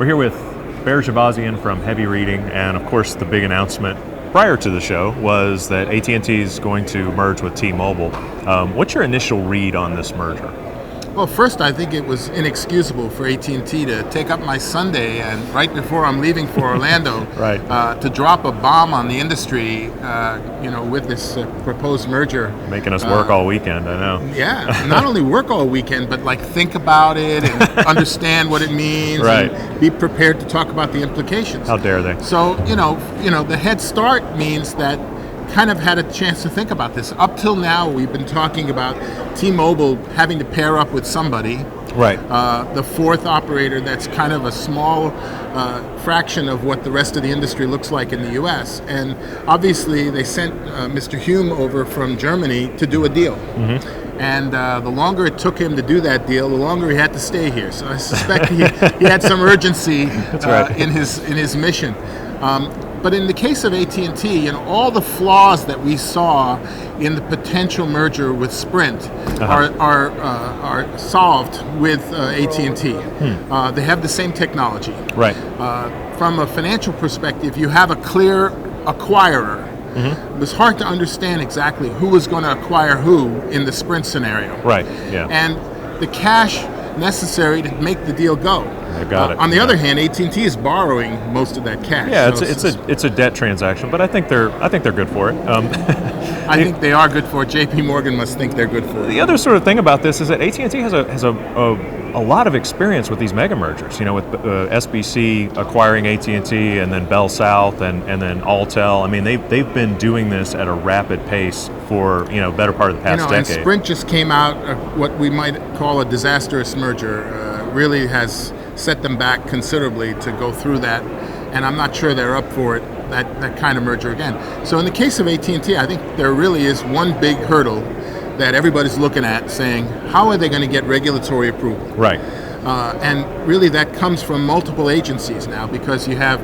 We're here with Berge Ayvazian from Heavy Reading, and of course the big announcement prior to the show was that AT&T is going to merge with T-Mobile. What's your initial read on this merger? Well, first, I think it was inexcusable for AT&T to take up my Sunday and right before I'm leaving for Orlando, Right. To drop a bomb on the industry, with this proposed merger. Making us work all weekend, I know. Yeah, not only work all weekend, but think about it and understand what it means, Right. and be prepared to talk about the implications. How dare they? So, the head start means that kind of had a chance to think about this. Up till now, we've been talking about T-Mobile having to pair up with somebody. Right. The fourth operator that's kind of a small fraction of what the rest of the industry looks like in the U.S. And obviously, they sent Mr. Hume over from Germany to do a deal. Mm-hmm. And the longer it took him to do that deal, the longer he had to stay here. So I suspect he had some urgency right. in his mission. But in the case of AT&T, all the flaws that we saw in the potential merger with Sprint are solved with AT&T. They have the same technology. Right. From a financial perspective, you have a clear acquirer. Mm-hmm. It was hard to understand exactly who was going to acquire who in the Sprint scenario. Right. Yeah. And the cash necessary to make the deal go. I got it. On the other hand, AT&T is borrowing most of that cash. Yeah, so it's a debt transaction, but I think they're good for it. I think they are good for it. J.P. Morgan must think they're good for it. The other sort of thing about this is that AT&T has a lot of experience with these mega mergers. With SBC acquiring AT&T, and then Bell South, and then Alltel. I mean, they've been doing this at a rapid pace for better part of the past decade. And Sprint just came out what we might call a disastrous merger. Really has set them back considerably to go through that, and I'm not sure they're up for it, that kind of merger again. So in the case of AT&T, I think there really is one big hurdle that everybody's looking at, saying, how are they going to get regulatory approval? Right. And really that comes from multiple agencies now, because you have,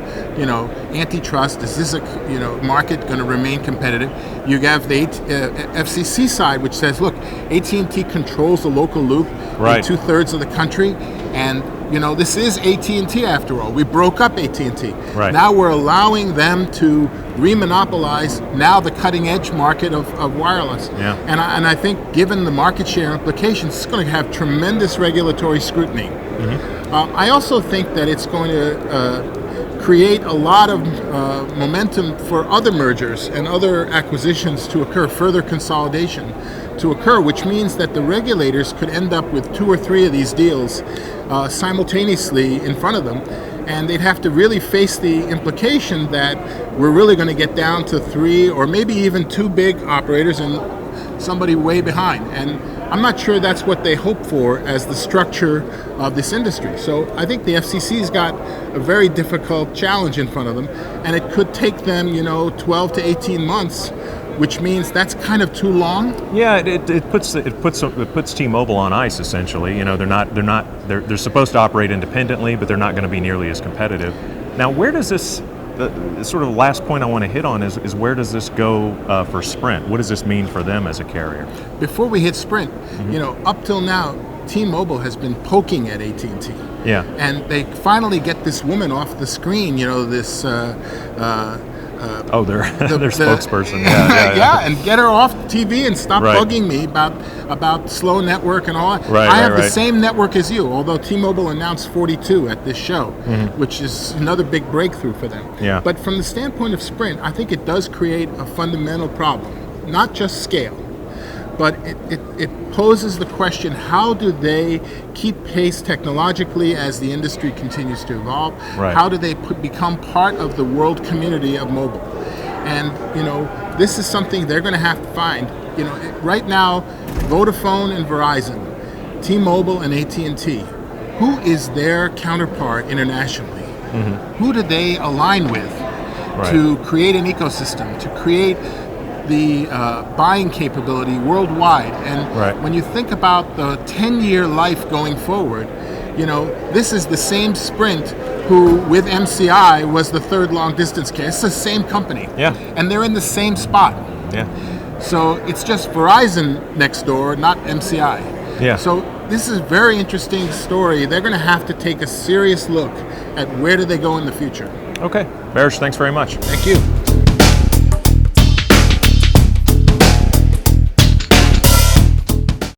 antitrust. Is this a market going to remain competitive? You have the FCC side, which says, look, AT&T controls the local loop right. in 2/3 of the country, and this is AT&T after all. We broke up AT&T. Right. Now we're allowing them to remonopolize now the cutting edge market of wireless. Yeah. And I think given the market share implications, it's going to have tremendous regulatory scrutiny. Mm-hmm. I also think that it's going to create a lot of momentum for other mergers and other acquisitions to occur, further consolidation to occur, which means that the regulators could end up with 2 or 3 of these deals simultaneously in front of them, and they'd have to really face the implication that we're really going to get down to 3 or maybe even 2 big operators and somebody way behind. And I'm not sure that's what they hope for as the structure of this industry. So I think the FCC's got a very difficult challenge in front of them, and it could take them 12 to 18 months, which means that's kind of too long. Yeah, it puts T-Mobile on ice essentially. They're supposed to operate independently, but they're not going to be nearly as competitive. Now, where does this? The sort of last point I want to hit on is where does this go for Sprint? What does this mean for them as a carrier? Before we hit Sprint, Mm-hmm. up till now, T-Mobile has been poking at AT&T. Yeah. And they finally get this woman off the screen. This. Their spokesperson. Yeah, and get her off TV and stop right. bugging me about slow network and all that. Right, I have right. the same network as you, although T-Mobile announced 42 at this show, Mm-hmm. which is another big breakthrough for them. Yeah. But from the standpoint of Sprint, I think it does create a fundamental problem, not just scale, but it poses the question, how do they keep pace technologically as the industry continues to evolve? Right. How do they become part of the world community of mobile? And, this is something they're going to have to find. Right now, Vodafone and Verizon, T-Mobile and AT&T, who is their counterpart internationally? Mm-hmm. Who do they align with right. to create an ecosystem, to create the buying capability worldwide? And right. when you think about the 10-year life going forward, this is the same Sprint who, with MCI, was the third long-distance carrier. It's the same company. Yeah. And they're in the same spot. Yeah. So it's just Verizon next door, not MCI. Yeah. So this is a very interesting story. They're going to have to take a serious look at where do they go in the future. Okay, Berge, thanks very much. Thank you.